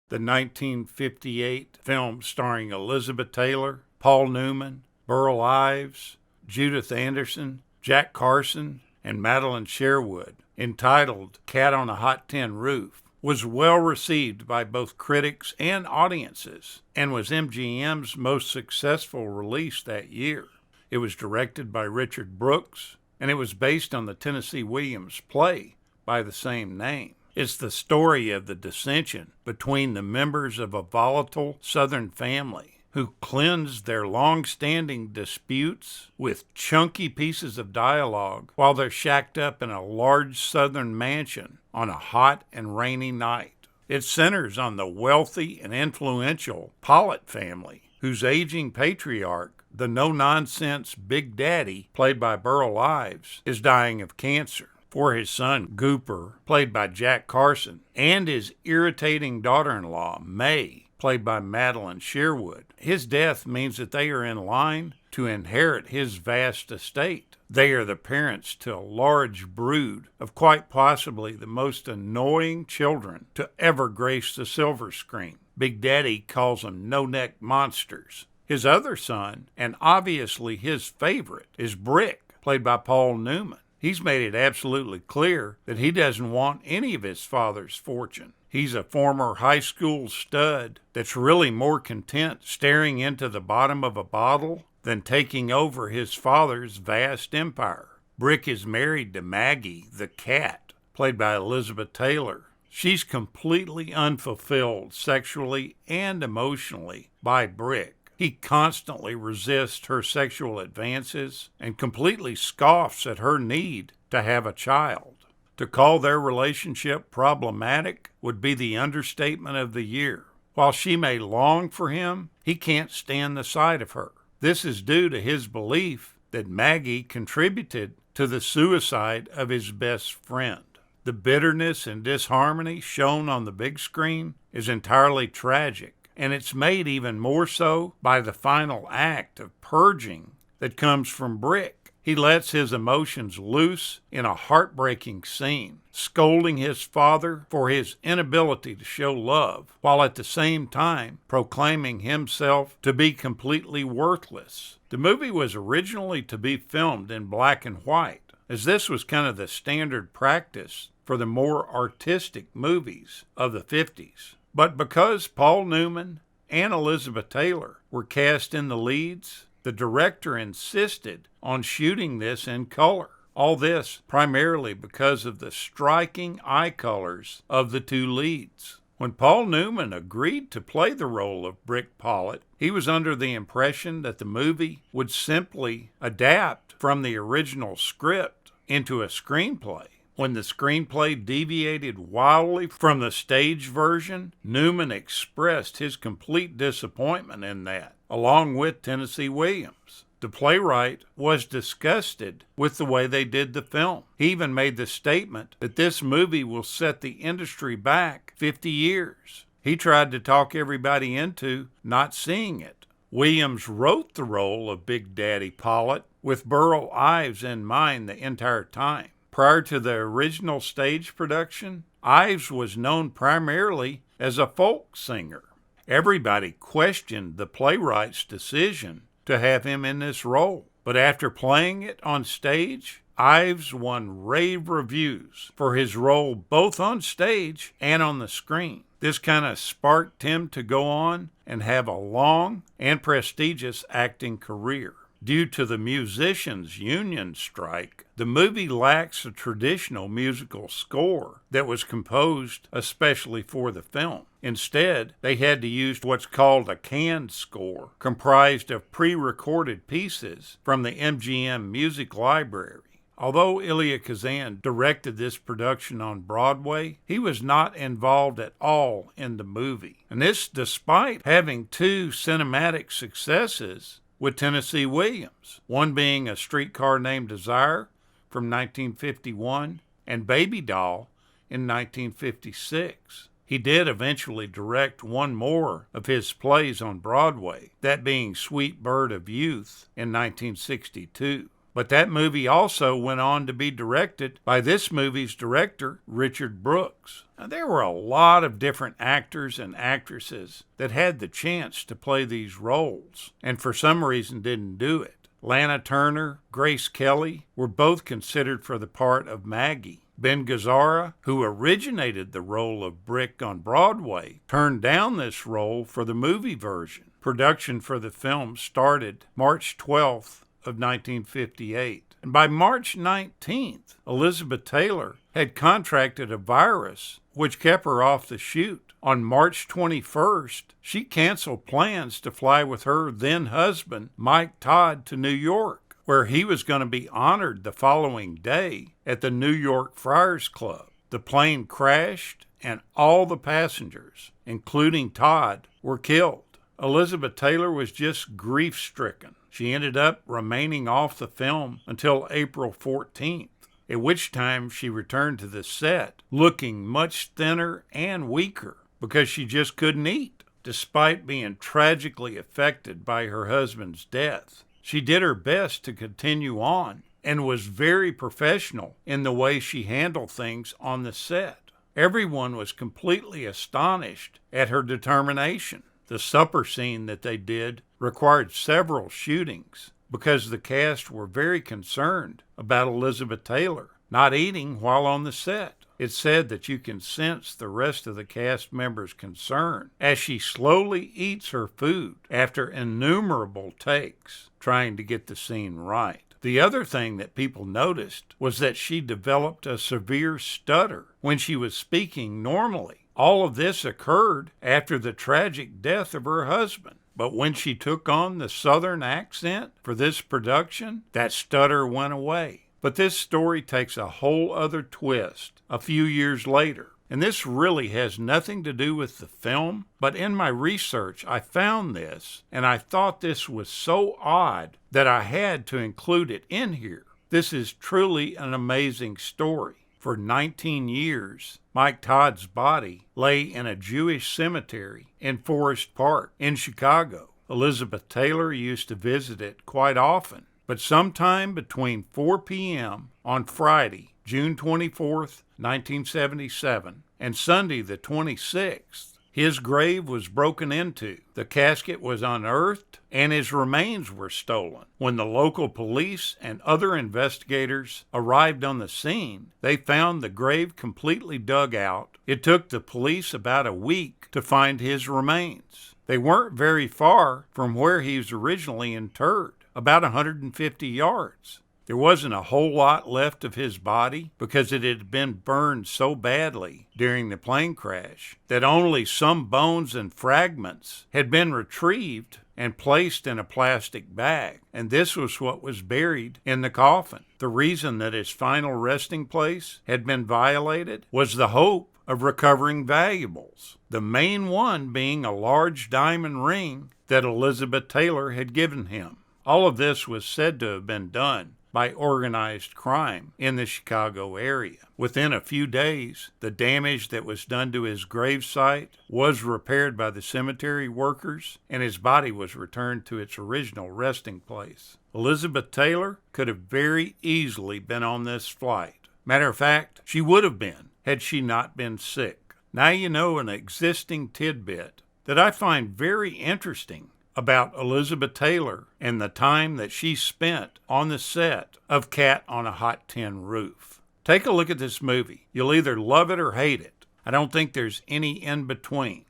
the 1958 film starring Elizabeth Taylor, Paul Newman, Burl Ives, Judith Anderson, Jack Carson, and Madeline Sherwood, entitled Cat on a Hot Tin Roof, was well received by both critics and audiences, and was MGM's most successful release that year. It was directed by Richard Brooks, and it was based on the Tennessee Williams play by the same name. It's the story of the dissension between the members of a volatile Southern family who cleanse their long-standing disputes with chunky pieces of dialogue while they're shacked up in a large Southern mansion on a hot and rainy night. It centers on the wealthy and influential Pollitt family, whose aging patriarch, the no-nonsense Big Daddy, played by Burl Ives, is dying of cancer. For his son, Gooper, played by Jack Carson, and his irritating daughter-in-law, May, played by Madeline Sherwood. His death means that they are in line to inherit his vast estate. They are the parents to a large brood of quite possibly the most annoying children to ever grace the silver screen. Big Daddy calls them no-neck monsters. His other son, and obviously his favorite, is Brick, played by Paul Newman. He's made it absolutely clear that he doesn't want any of his father's fortune. He's a former high school stud that's really more content staring into the bottom of a bottle than taking over his father's vast empire. Brick is married to Maggie, the cat, played by Elizabeth Taylor. She's completely unfulfilled sexually and emotionally by Brick. He constantly resists her sexual advances and completely scoffs at her need to have a child. To call their relationship problematic would be the understatement of the year. While she may long for him, he can't stand the sight of her. This is due to his belief that Maggie contributed to the suicide of his best friend. The bitterness and disharmony shown on the big screen is entirely tragic, and it's made even more so by the final act of purging that comes from Brick. He lets his emotions loose in a heartbreaking scene, scolding his father for his inability to show love, while at the same time proclaiming himself to be completely worthless. The movie was originally to be filmed in black and white, as this was kind of the standard practice for the more artistic movies of the 50s. But because Paul Newman and Elizabeth Taylor were cast in the leads, the director insisted on shooting this in color. All this primarily because of the striking eye colors of the two leads. When Paul Newman agreed to play the role of Brick Pollitt, he was under the impression that the movie would simply adapt from the original script into a screenplay. When the screenplay deviated wildly from the stage version, Newman expressed his complete disappointment in that, along with Tennessee Williams. The playwright was disgusted with the way they did the film. He even made the statement that this movie will set the industry back 50 years. He tried to talk everybody into not seeing it. Williams wrote the role of Big Daddy Pollitt with Burl Ives in mind the entire time. Prior to the original stage production, Ives was known primarily as a folk singer. Everybody questioned the playwright's decision to have him in this role, but after playing it on stage, Ives won rave reviews for his role both on stage and on the screen. This kind of sparked him to go on and have a long and prestigious acting career. Due to the musicians' union strike, the movie lacks a traditional musical score that was composed especially for the film. Instead, they had to use what's called a canned score, comprised of pre-recorded pieces from the MGM Music Library. Although Elia Kazan directed this production on Broadway, he was not involved at all in the movie. And this despite having two cinematic successes with Tennessee Williams, one being A Streetcar Named Desire from 1951 and Baby Doll in 1956. He did eventually direct one more of his plays on Broadway, that being Sweet Bird of Youth in 1962. But that movie also went on to be directed by this movie's director, Richard Brooks. Now, there were a lot of different actors and actresses that had the chance to play these roles, and for some reason didn't do it. Lana Turner, Grace Kelly were both considered for the part of Maggie. Ben Gazzara, who originated the role of Brick on Broadway, turned down this role for the movie version. Production for the film started March 12th of 1958. And by March 19th, Elizabeth Taylor had contracted a virus which kept her off the shoot. On March 21st, she canceled plans to fly with her then-husband, Mike Todd, to New York, where he was going to be honored the following day at the New York Friars Club. The plane crashed, and all the passengers, including Todd, were killed. Elizabeth Taylor was just grief-stricken. She ended up remaining off the film until April 14th, at which time she returned to the set looking much thinner and weaker because she just couldn't eat. Despite being tragically affected by her husband's death, she did her best to continue on and was very professional in the way she handled things on the set. Everyone was completely astonished at her determination. The supper scene that they did required several shootings because the cast were very concerned about Elizabeth Taylor not eating while on the set. It's said that you can sense the rest of the cast members' concern as she slowly eats her food after innumerable takes trying to get the scene right. The other thing that people noticed was that she developed a severe stutter when she was speaking normally. All of this occurred after the tragic death of her husband. But when she took on the Southern accent for this production, that stutter went away. But this story takes a whole other twist a few years later. And this really has nothing to do with the film, but in my research I found this, and I thought this was so odd that I had to include it in here. This is truly an amazing story. For 19 years, Mike Todd's body lay in a Jewish cemetery in Forest Park in Chicago. Elizabeth Taylor used to visit it quite often, but sometime between 4 p.m. on Friday, June 24th, 1977, and Sunday the 26th, his grave was broken into, the casket was unearthed, and his remains were stolen. When the local police and other investigators arrived on the scene, they found the grave completely dug out. It took the police about a week to find his remains. They weren't very far from where he was originally interred, about 150 yards. There wasn't a whole lot left of his body because it had been burned so badly during the plane crash that only some bones and fragments had been retrieved and placed in a plastic bag, and this was what was buried in the coffin. The reason that his final resting place had been violated was the hope of recovering valuables, the main one being a large diamond ring that Elizabeth Taylor had given him. All of this was said to have been done by organized crime in the Chicago area. Within a few days, the damage that was done to his gravesite was repaired by the cemetery workers, and his body was returned to its original resting place. Elizabeth Taylor could have very easily been on this flight. Matter of fact, she would have been had she not been sick. Now you know an existing tidbit that I find very interesting about Elizabeth Taylor and the time that she spent on the set of Cat on a Hot Tin Roof. Take a look at this movie. You'll either love it or hate it. I don't think there's any in between.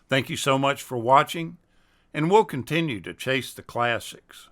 Thank you so much for watching, and we'll continue to chase the classics.